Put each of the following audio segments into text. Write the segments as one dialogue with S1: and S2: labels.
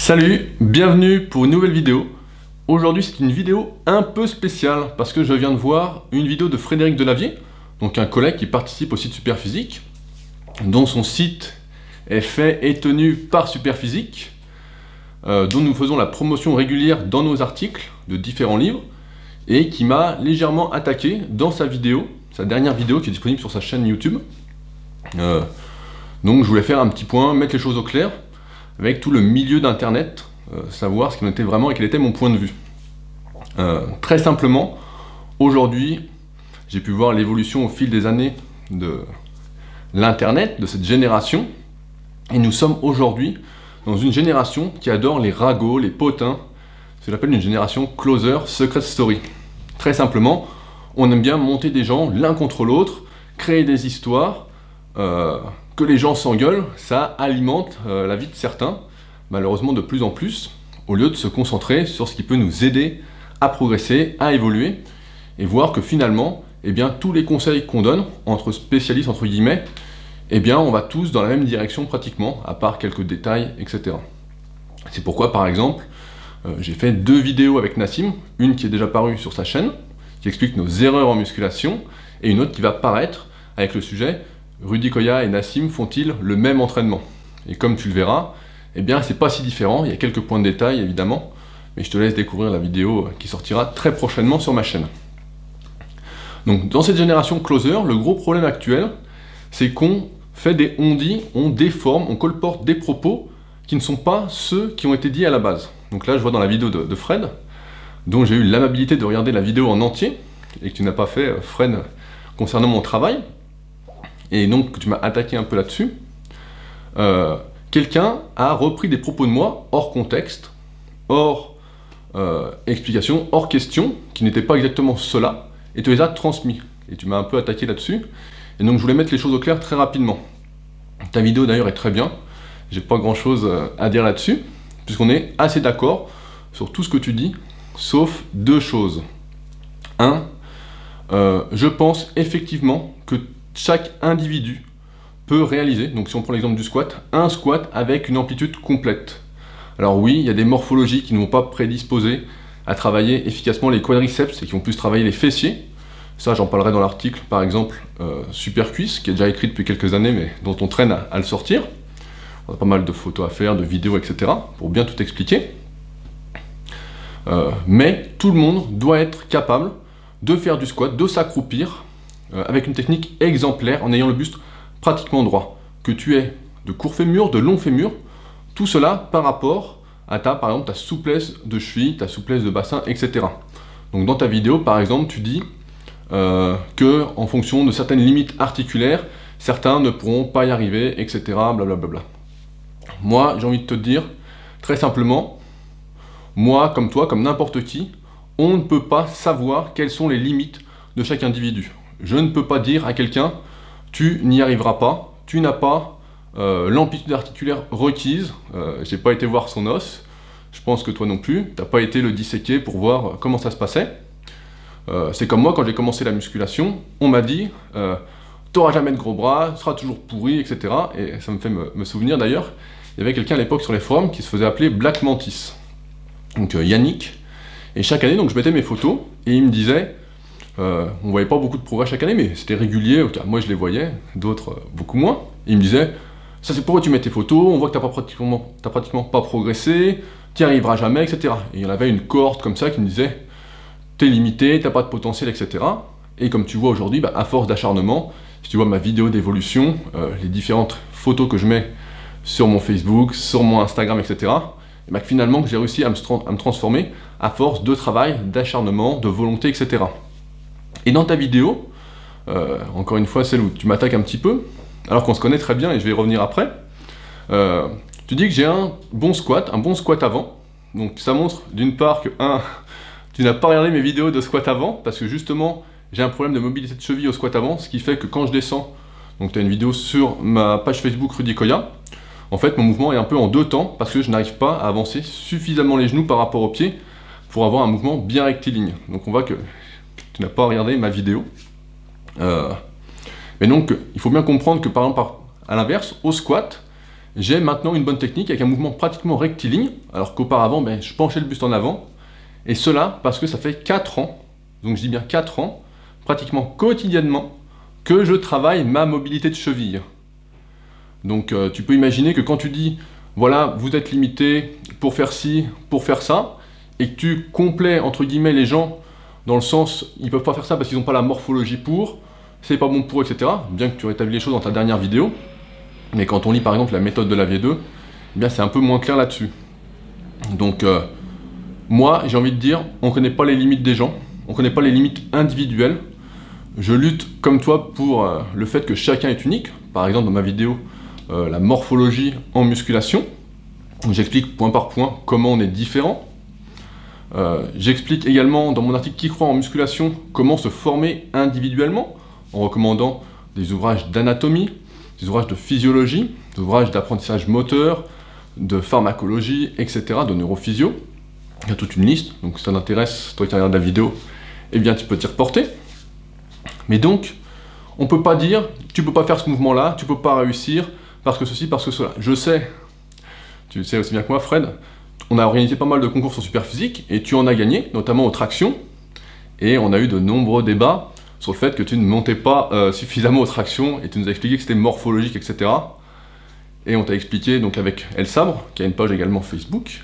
S1: Salut, bienvenue pour une nouvelle vidéo. Aujourd'hui c'est une vidéo un peu spéciale parce que je viens de voir une vidéo de Frédéric Delavier, donc un collègue qui participe au site Superphysique, dont son site est fait et tenu par Superphysique, dont nous faisons la promotion régulière dans nos articles de différents livres, et qui m'a légèrement attaqué dans sa vidéo, sa dernière vidéo qui est disponible sur sa chaîne YouTube. Donc je voulais faire un petit point, mettre les choses au clair, avec tout le milieu d'internet, savoir ce qu'il était vraiment et quel était mon point de vue. Très simplement, aujourd'hui, j'ai pu voir l'évolution au fil des années de l'internet, de cette génération, et nous sommes aujourd'hui dans une génération qui adore les ragots, les potins, ce que j'appelle une génération closer, secret story. Très simplement, on aime bien monter des gens l'un contre l'autre, créer des histoires, que les gens s'engueulent, ça alimente la vie de certains, malheureusement de plus en plus, au lieu de se concentrer sur ce qui peut nous aider à progresser, à évoluer, et voir que finalement, eh bien, tous les conseils qu'on donne, entre spécialistes, entre guillemets, eh bien, on va tous dans la même direction pratiquement, à part quelques détails, etc. C'est pourquoi, par exemple, j'ai fait 2 vidéos avec Nassim, une qui est déjà parue sur sa chaîne, qui explique nos erreurs en musculation, et une autre qui va paraître avec le sujet « Rudy Koya et Nassim font-ils le même entraînement ?» Et comme tu le verras, eh bien, c'est pas si différent, il y a quelques points de détail évidemment, mais je te laisse découvrir la vidéo qui sortira très prochainement sur ma chaîne. Donc, dans cette génération closer, le gros problème actuel, c'est qu'on fait des on-dit, on déforme, on colporte des propos qui ne sont pas ceux qui ont été dits à la base. Donc là, je vois dans la vidéo de Fred, dont j'ai eu l'amabilité de regarder la vidéo en entier, et que tu n'as pas fait, Fred, concernant mon travail, et donc que tu m'as attaqué un peu là-dessus, quelqu'un a repris des propos de moi hors contexte, hors explication, hors question, qui n'étaient pas exactement cela, et te les a transmis. Et tu m'as un peu attaqué là-dessus, et donc je voulais mettre les choses au clair très rapidement. Ta vidéo d'ailleurs est très bien, j'ai pas grand-chose à dire là-dessus, puisqu'on est assez d'accord sur tout ce que tu dis, sauf 2 choses. 1, je pense effectivement que chaque individu peut réaliser, donc si on prend l'exemple du squat, un squat avec une amplitude complète. Alors oui, il y a des morphologies qui ne vont pas prédisposer à travailler efficacement les quadriceps et qui vont plus travailler les fessiers. Ça, j'en parlerai dans l'article, par exemple, Super Cuisse, qui est déjà écrit depuis quelques années, mais dont on traîne à le sortir. On a pas mal de photos à faire, de vidéos, etc., pour bien tout expliquer. Mais tout le monde doit être capable de faire du squat, de s'accroupir, avec une technique exemplaire, en ayant le buste pratiquement droit. Que tu aies de court fémur, de long fémur, tout cela par rapport à par exemple, ta souplesse de cheville, ta souplesse de bassin, etc. Donc dans ta vidéo, par exemple, tu dis que en fonction de certaines limites articulaires, certains ne pourront pas y arriver, etc. Blablabla. Moi, j'ai envie de te dire, très simplement, moi, comme toi, comme n'importe qui, on ne peut pas savoir quelles sont les limites de chaque individu. Je ne peux pas dire à quelqu'un, tu n'y arriveras pas, tu n'as pas l'amplitude articulaire requise, j'ai pas été voir son os, je pense que toi non plus, t'as pas été le disséquer pour voir comment ça se passait. C'est comme moi, quand j'ai commencé la musculation, on m'a dit, t'auras jamais de gros bras, tu seras toujours pourri, etc. Et ça me fait me souvenir d'ailleurs, il y avait quelqu'un à l'époque sur les forums qui se faisait appeler Black Mantis, donc Yannick, et chaque année, donc je mettais mes photos, et il me disait, on voyait pas beaucoup de progrès chaque année, mais c'était régulier, moi je les voyais, d'autres beaucoup moins. Et il me disait, ça c'est pourquoi tu mets tes photos, on voit que t'as pratiquement pas progressé, t'y arriveras jamais, etc. Et il y en avait une cohorte comme ça qui me disait, t'es limité, t'as pas de potentiel, etc. Et comme tu vois aujourd'hui, à force d'acharnement, si tu vois ma vidéo d'évolution, les différentes photos que je mets sur mon Facebook, sur mon Instagram, etc., et finalement j'ai réussi à me transformer à force de travail, d'acharnement, de volonté, etc. Et dans ta vidéo, encore une fois celle où tu m'attaques un petit peu, alors qu'on se connaît très bien et je vais y revenir après, tu dis que j'ai un bon squat avant, donc ça montre d'une part que tu n'as pas regardé mes vidéos de squat avant, parce que justement j'ai un problème de mobilité de cheville au squat avant, ce qui fait que quand je descends, donc tu as une vidéo sur ma page Facebook Rudy Koya, en fait mon mouvement est un peu en 2 temps, parce que je n'arrive pas à avancer suffisamment les genoux par rapport aux pieds, pour avoir un mouvement bien rectiligne. Donc on voit que tu n'as pas regardé ma vidéo. Mais donc, il faut bien comprendre que par exemple, à l'inverse, au squat, j'ai maintenant une bonne technique avec un mouvement pratiquement rectiligne, alors qu'auparavant, je penchais le buste en avant, et cela parce que ça fait 4 ans, donc je dis bien 4 ans, pratiquement quotidiennement, que je travaille ma mobilité de cheville. Donc tu peux imaginer que quand tu dis, voilà, vous êtes limité pour faire ci, pour faire ça, et que tu complais, entre guillemets, les gens, dans le sens, ils peuvent pas faire ça parce qu'ils n'ont pas la morphologie pour, c'est pas bon pour eux, etc. Bien que tu rétablis les choses dans ta dernière vidéo, mais quand on lit par exemple la méthode de Lavier 2, eh bien c'est un peu moins clair là-dessus. Donc moi, j'ai envie de dire, on ne connaît pas les limites des gens, on ne connaît pas les limites individuelles. Je lutte comme toi pour le fait que chacun est unique. Par exemple, dans ma vidéo, la morphologie en musculation, où j'explique point par point comment on est différent. J'explique également dans mon article Qui croit en musculation comment se former individuellement, en recommandant des ouvrages d'anatomie, des ouvrages de physiologie, des ouvrages d'apprentissage moteur, de pharmacologie, etc., de neurophysio. Il y a toute une liste, donc si ça t'intéresse, toi qui regardes la vidéo, eh bien tu peux t'y reporter. Mais donc, on ne peut pas dire, tu ne peux pas faire ce mouvement-là, tu ne peux pas réussir, parce que ceci, parce que cela. Je sais, tu sais aussi bien que moi, Fred, on a organisé pas mal de concours sur Superphysique, et tu en as gagné, notamment aux tractions, et on a eu de nombreux débats sur le fait que tu ne montais pas suffisamment aux tractions, et tu nous as expliqué que c'était morphologique, etc. Et on t'a expliqué, donc avec El Sabre, qui a une page également Facebook,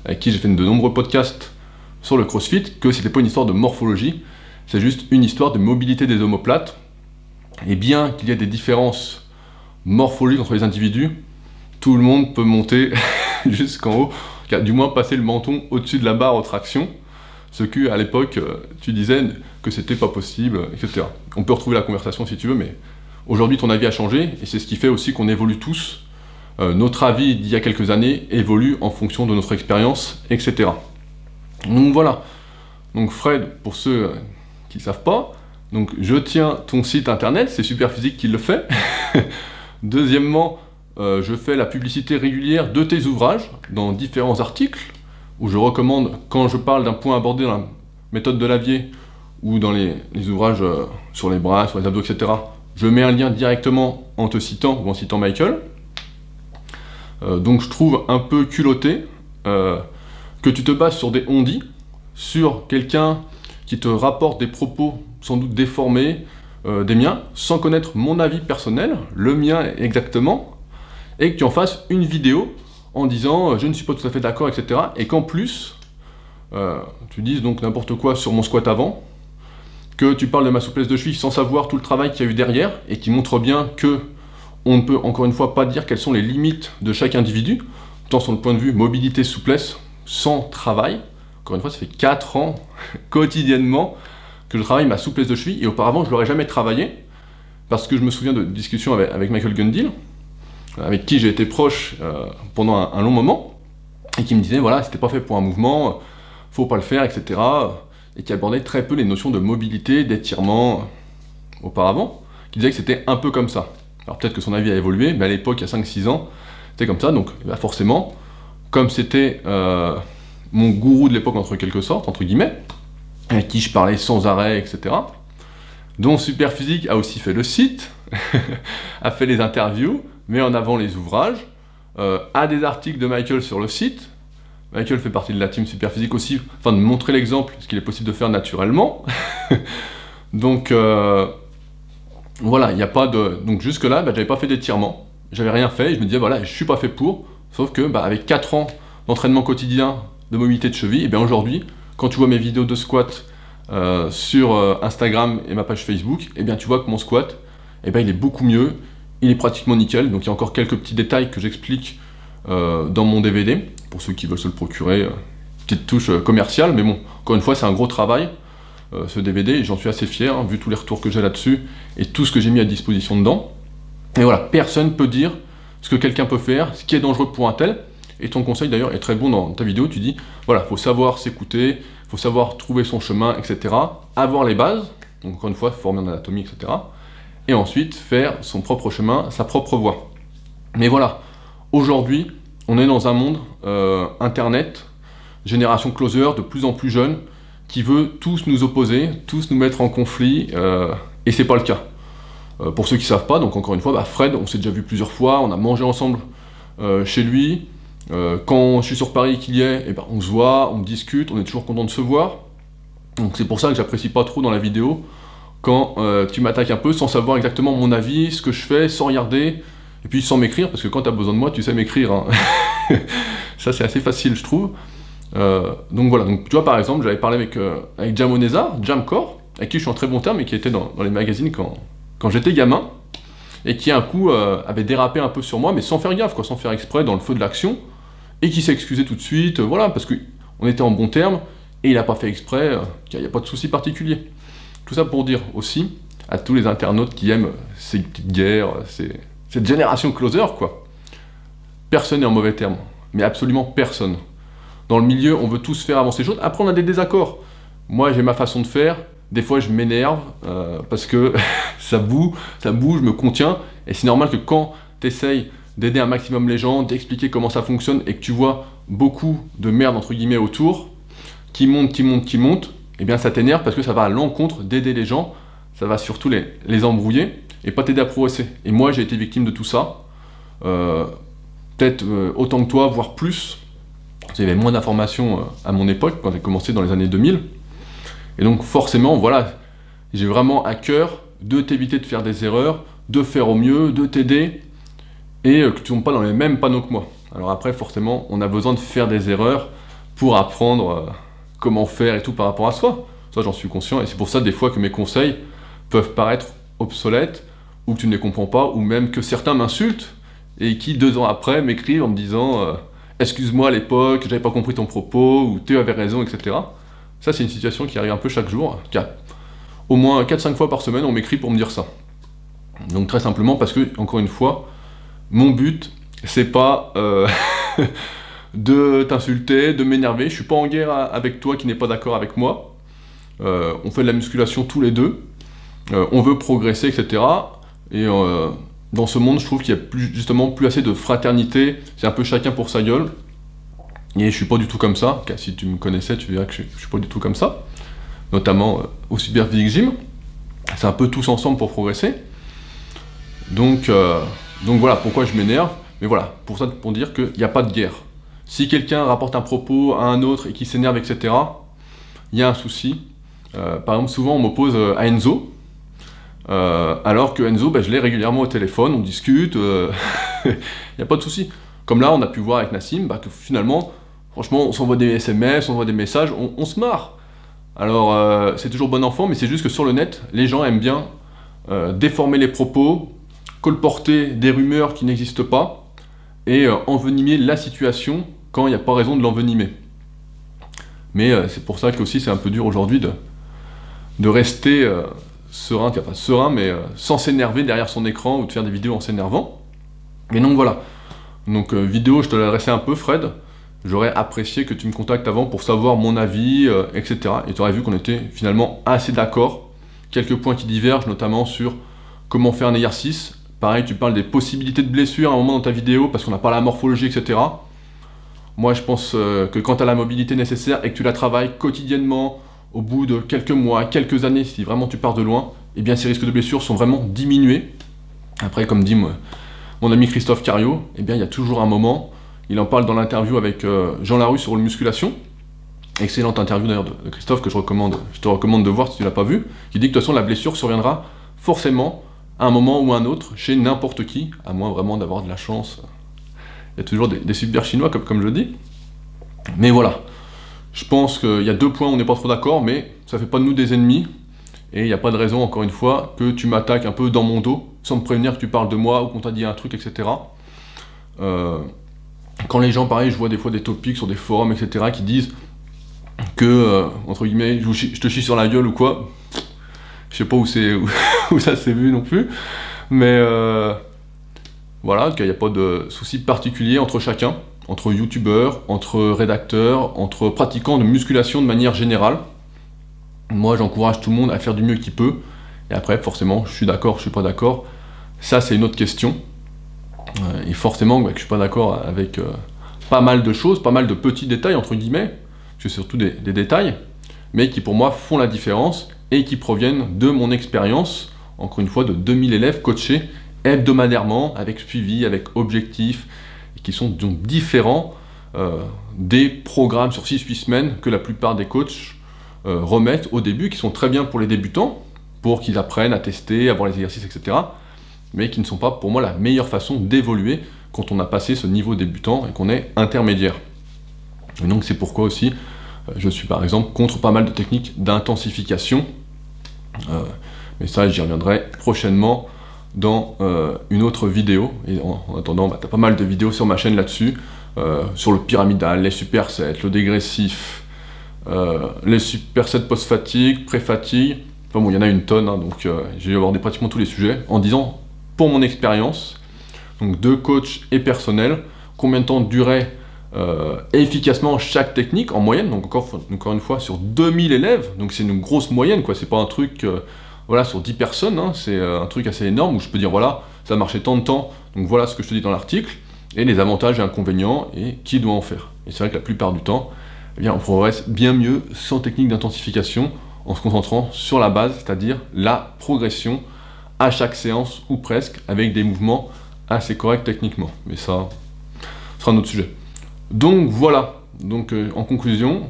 S1: avec qui j'ai fait de nombreux podcasts sur le CrossFit, que c'était pas une histoire de morphologie, c'est juste une histoire de mobilité des omoplates. Et bien qu'il y ait des différences morphologiques entre les individus, tout le monde peut monter jusqu'en haut, du moins passer le menton au-dessus de la barre aux tractions, ce que à l'époque tu disais que c'était pas possible, etc. On peut retrouver la conversation si tu veux, mais aujourd'hui ton avis a changé, et c'est ce qui fait aussi qu'on évolue tous. Notre avis d'il y a quelques années évolue en fonction de notre expérience, etc. Donc voilà. Donc Fred, pour ceux qui ne savent pas, donc je tiens ton site internet, c'est Superphysique qui le fait. Deuxièmement, je fais la publicité régulière de tes ouvrages dans différents articles, où je recommande, quand je parle d'un point abordé dans la méthode de Lavier, ou dans les ouvrages sur les bras, sur les abdos, etc., je mets un lien directement en te citant, ou en citant Michael. Donc je trouve un peu culotté que tu te bases sur des on-dit, sur quelqu'un qui te rapporte des propos sans doute déformés des miens, sans connaître mon avis personnel, le mien exactement, et que tu en fasses une vidéo en disant je ne suis pas tout à fait d'accord, etc. Et qu'en plus, tu dises donc n'importe quoi sur mon squat avant, que tu parles de ma souplesse de cheville sans savoir tout le travail qu'il y a eu derrière, et qui montre bien que on ne peut encore une fois pas dire quelles sont les limites de chaque individu, tant sur le point de vue mobilité, souplesse, sans travail. Encore une fois, ça fait 4 ans quotidiennement que je travaille ma souplesse de cheville, et auparavant je ne l'aurais jamais travaillé, parce que je me souviens de discussions avec Michael Gundil, avec qui j'ai été proche pendant un long moment, et qui me disait voilà, c'était pas fait pour un mouvement, faut pas le faire, etc. Et qui abordait très peu les notions de mobilité, d'étirement auparavant, qui disait que c'était un peu comme ça. Alors peut-être que son avis a évolué, mais à l'époque, il y a 5-6 ans, c'était comme ça, donc forcément, comme c'était mon gourou de l'époque, entre quelque sorte, entre guillemets, avec qui je parlais sans arrêt, etc., dont Superphysique a aussi fait le site, a fait les interviews, met en avant les ouvrages, a des articles de Michael sur le site. Michael fait partie de la team Superphysique aussi, afin de montrer l'exemple, ce qu'il est possible de faire naturellement. Donc voilà, il n'y a pas de... Donc jusque-là, j'avais pas fait d'étirement, j'avais rien fait, et je me disais, voilà, je suis pas fait pour, sauf que avec 4 ans d'entraînement quotidien de mobilité de cheville, et bien aujourd'hui, quand tu vois mes vidéos de squat sur Instagram et ma page Facebook, et bien tu vois que mon squat, il est beaucoup mieux, il est pratiquement nickel, donc il y a encore quelques petits détails que j'explique dans mon DVD, pour ceux qui veulent se le procurer, petite touche commerciale, mais bon, encore une fois, c'est un gros travail, ce DVD, et j'en suis assez fier, vu tous les retours que j'ai là-dessus, et tout ce que j'ai mis à disposition dedans. Et voilà, personne peut dire ce que quelqu'un peut faire, ce qui est dangereux pour un tel, et ton conseil d'ailleurs est très bon dans ta vidéo, tu dis, voilà, faut savoir s'écouter, faut savoir trouver son chemin, etc., avoir les bases, donc encore une fois, former en anatomie, etc., et ensuite faire son propre chemin, sa propre voie. Mais voilà, aujourd'hui, on est dans un monde internet, génération closer, de plus en plus jeune, qui veut tous nous opposer, tous nous mettre en conflit, et c'est pas le cas. Pour ceux qui savent pas, donc encore une fois, Fred, on s'est déjà vu plusieurs fois, on a mangé ensemble chez lui. Quand je suis sur Paris et qu'il y est, eh ben, on se voit, on discute, on est toujours content de se voir. Donc c'est pour ça que j'apprécie pas trop dans la vidéo quand tu m'attaques un peu sans savoir exactement mon avis, ce que je fais, sans regarder, et puis sans m'écrire, parce que quand tu as besoin de moi, tu sais m'écrire. Hein. Ça c'est assez facile, je trouve. Donc voilà, donc, tu vois par exemple, j'avais parlé avec Jamoneza, Jamcore, avec qui je suis en très bon terme et qui était dans les magazines quand j'étais gamin, et qui un coup avait dérapé un peu sur moi, mais sans faire gaffe, quoi, sans faire exprès, dans le feu de l'action, et qui s'est excusé tout de suite, voilà, parce qu'on était en bon terme, et il n'a pas fait exprès, qu'il n'y a pas de souci particulier. Tout ça pour dire aussi à tous les internautes qui aiment ces petites guerres, cette génération closer, quoi. Personne n'est en mauvais terme, mais absolument personne. Dans le milieu, on veut tous faire avancer les choses. Après, on a des désaccords. Moi, j'ai ma façon de faire. Des fois, je m'énerve parce que ça bouge, je me contiens. Et c'est normal que quand tu essayes d'aider un maximum les gens, d'expliquer comment ça fonctionne et que tu vois beaucoup de merde, entre guillemets, autour, qui monte, eh bien, ça t'énerve parce que ça va à l'encontre d'aider les gens. Ça va surtout les embrouiller et pas t'aider à progresser. Et moi, j'ai été victime de tout ça. Peut-être autant que toi, voire plus. Il y avait moins d'informations à mon époque, quand j'ai commencé dans les années 2000. Et donc forcément, voilà, j'ai vraiment à cœur de t'éviter de faire des erreurs, de faire au mieux, de t'aider, et que tu ne tombes pas dans les mêmes panneaux que moi. Alors après, forcément, on a besoin de faire des erreurs pour apprendre comment faire et tout par rapport à soi. Ça, j'en suis conscient, et c'est pour ça, des fois, que mes conseils peuvent paraître obsolètes, ou que tu ne les comprends pas, ou même que certains m'insultent, et qui, 2 ans après, m'écrivent en me disant excuse-moi à l'époque, j'avais pas compris ton propos, ou tu avais raison, etc. Ça, c'est une situation qui arrive un peu chaque jour, au moins 4-5 fois par semaine, on m'écrit pour me dire ça. Donc très simplement parce que, encore une fois, mon but, c'est pas de t'insulter, de m'énerver, je suis pas en guerre avec toi qui n'est pas d'accord avec moi. On fait de la musculation tous les deux, on veut progresser, etc. Et dans ce monde, je trouve qu'il y a justement plus assez de fraternité, c'est un peu chacun pour sa gueule. Et je suis pas du tout comme ça, car si tu me connaissais, tu verrais que je suis pas du tout comme ça. Notamment au Super Physique Gym. C'est un peu tous ensemble pour progresser. Donc voilà pourquoi je m'énerve. Mais voilà, pour ça, pour dire qu'il n'y a pas de guerre. Si quelqu'un rapporte un propos à un autre et qui s'énerve, etc., il y a un souci. Par exemple, souvent on m'oppose à Enzo. Alors que Enzo, je l'ai régulièrement au téléphone, on discute, il n'y a pas de souci. Comme là, on a pu voir avec Nassim, que finalement, franchement, on s'envoie des SMS, on envoie des messages, on se marre. Alors, c'est toujours bon enfant, mais c'est juste que sur le net, les gens aiment bien déformer les propos, colporter des rumeurs qui n'existent pas, et envenimer la situation quand il n'y a pas raison de l'envenimer. Mais c'est pour ça qu'aussi c'est un peu dur aujourd'hui de rester serein, pas serein, mais sans s'énerver derrière son écran ou de faire des vidéos en s'énervant. Mais donc voilà. Donc vidéo, je te l'adressais un peu, Fred. J'aurais apprécié que tu me contactes avant pour savoir mon avis, etc. Et tu aurais vu qu'on était finalement assez d'accord. Quelques points qui divergent, notamment sur comment faire un exercice. Pareil, tu parles des possibilités de blessures à un moment dans ta vidéo, parce qu'on n'a pas la morphologie, etc. Moi, je pense que quand tu as la mobilité nécessaire et que tu la travailles quotidiennement, au bout de quelques mois, quelques années, si vraiment tu pars de loin, eh bien ces risques de blessures sont vraiment diminués. Après, comme dit mon ami Christophe Cario, eh bien il y a toujours un moment, il en parle dans l'interview avec Jean Larue sur la musculation, excellente interview d'ailleurs de Christophe que je te recommande de voir si tu ne l'as pas vu, qui dit que de toute façon la blessure surviendra forcément à un moment ou à un autre chez n'importe qui, à moins vraiment d'avoir de la chance. Il y a toujours des super chinois comme je dis. Mais voilà. Je pense qu'il y a 2 points où on n'est pas trop d'accord, mais ça fait pas de nous des ennemis. Et il n'y a pas de raison, encore une fois, que tu m'attaques un peu dans mon dos, sans me prévenir que tu parles de moi ou qu'on t'a dit un truc, etc. Quand les gens, pareil, je vois des fois des topics sur des forums, etc., qui disent que, entre guillemets, je te chie sur la gueule ou quoi. Je sais pas où ça s'est vu non plus. Mais voilà, qu'il n'y a pas de souci particulier entre chacun. Entre youtubeurs, entre rédacteurs, entre pratiquants de musculation de manière générale. Moi, j'encourage tout le monde à faire du mieux qu'il peut. Et après, forcément, je suis d'accord, je suis pas d'accord. Ça, c'est une autre question. Et forcément, que je suis pas d'accord avec pas mal de choses, pas mal de petits détails, entre guillemets, parce que c'est surtout des détails, mais qui pour moi font la différence et qui proviennent de mon expérience, encore une fois, de 2000 élèves coachés hebdomadairement, avec suivi, avec objectif, qui sont donc différents des programmes sur 6-8 semaines que la plupart des coachs remettent au début, qui sont très bien pour les débutants, pour qu'ils apprennent à tester, à voir les exercices, etc. Mais qui ne sont pas pour moi la meilleure façon d'évoluer quand on a passé ce niveau débutant et qu'on est intermédiaire. Et donc c'est pourquoi aussi je suis par exemple contre pas mal de techniques d'intensification, mais ça j'y reviendrai prochainement dans une autre vidéo. Et en attendant, tu as pas mal de vidéos sur ma chaîne là-dessus, sur le pyramidal, les supersets, le dégressif, les supersets post-fatigue, pré-fatigue. Enfin bon, il y en a une tonne, hein, donc j'ai abordé pratiquement tous les sujets en disant, pour mon expérience, donc de coach et personnel, combien de temps durait efficacement chaque technique en moyenne, donc encore une fois sur 2000 élèves, donc c'est une grosse moyenne, quoi. C'est pas un truc voilà, sur 10 personnes, hein, c'est un truc assez énorme où je peux dire voilà, ça marchait tant de temps, donc voilà ce que je te dis dans l'article, et les avantages et inconvénients, et qui doit en faire. Et c'est vrai que la plupart du temps, eh bien, on progresse bien mieux sans technique d'intensification, en se concentrant sur la base, c'est-à-dire la progression à chaque séance, ou presque, avec des mouvements assez corrects techniquement. Mais ça sera un autre sujet. Donc voilà, donc en conclusion,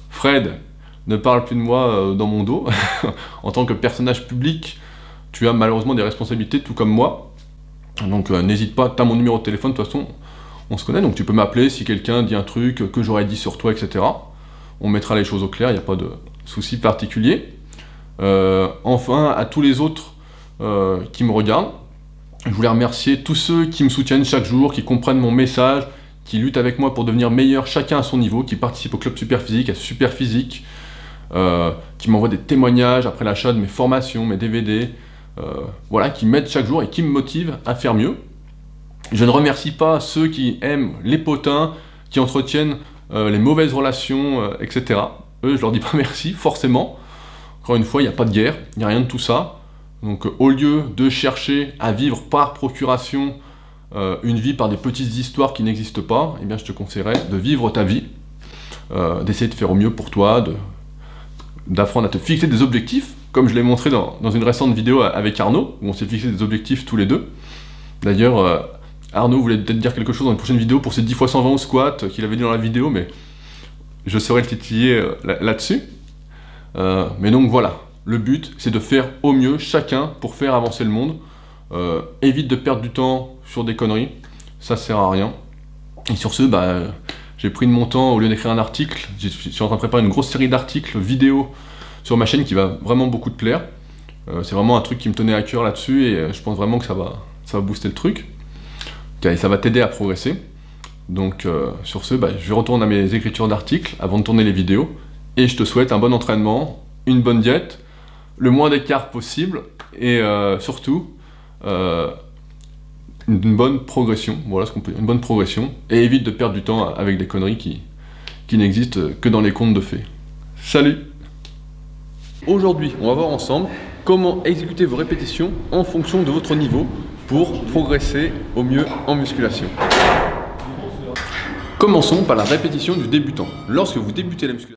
S1: Fred ne parle plus de moi dans mon dos. En tant que personnage public, tu as malheureusement des responsabilités, tout comme moi. Donc n'hésite pas, tu as mon numéro de téléphone, de toute façon, on se connaît, donc tu peux m'appeler si quelqu'un dit un truc que j'aurais dit sur toi, etc. On mettra les choses au clair, il n'y a pas de souci particulier. Enfin, à tous les autres qui me regardent, je voulais remercier tous ceux qui me soutiennent chaque jour, qui comprennent mon message, qui luttent avec moi pour devenir meilleur, chacun à son niveau, qui participent au club Superphysique, à Superphysique, qui m'envoient des témoignages après l'achat de mes formations, mes DVD, voilà, qui m'aident chaque jour et qui me motivent à faire mieux. Je ne remercie pas ceux qui aiment les potins, qui entretiennent les mauvaises relations, etc. Eux, je leur dis pas merci, forcément. Encore une fois, il n'y a pas de guerre, il n'y a rien de tout ça. Donc au lieu de chercher à vivre par procuration une vie par des petites histoires qui n'existent pas, eh bien je te conseillerais de vivre ta vie, d'essayer de faire au mieux pour toi, d'apprendre à te fixer des objectifs, comme je l'ai montré dans une récente vidéo avec Arnaud, où on s'est fixé des objectifs tous les deux. D'ailleurs, Arnaud voulait peut-être dire quelque chose dans une prochaine vidéo pour ses 10 x 120 au squat qu'il avait dit dans la vidéo, mais je saurais le titiller là-dessus. Mais donc voilà, le but c'est de faire au mieux chacun pour faire avancer le monde. Évite de perdre du temps sur des conneries, ça sert à rien. Et sur ce, j'ai pris de mon temps, au lieu d'écrire un article, je suis en train de préparer une grosse série d'articles vidéo sur ma chaîne qui va vraiment beaucoup te plaire. C'est vraiment un truc qui me tenait à cœur là-dessus et je pense vraiment que ça va booster le truc. Et ça va t'aider à progresser. Donc sur ce, je vais retourner à mes écritures d'articles avant de tourner les vidéos. Et je te souhaite un bon entraînement, une bonne diète, le moins d'écart possible et surtout une bonne progression. Voilà ce qu'on peut dire, une bonne progression. Et évite de perdre du temps avec des conneries qui n'existent que dans les contes de fées. Salut! Aujourd'hui, on va voir ensemble comment exécuter vos répétitions en fonction de votre niveau pour progresser au mieux en musculation. Commençons par la répétition du débutant. Lorsque vous débutez la musculation,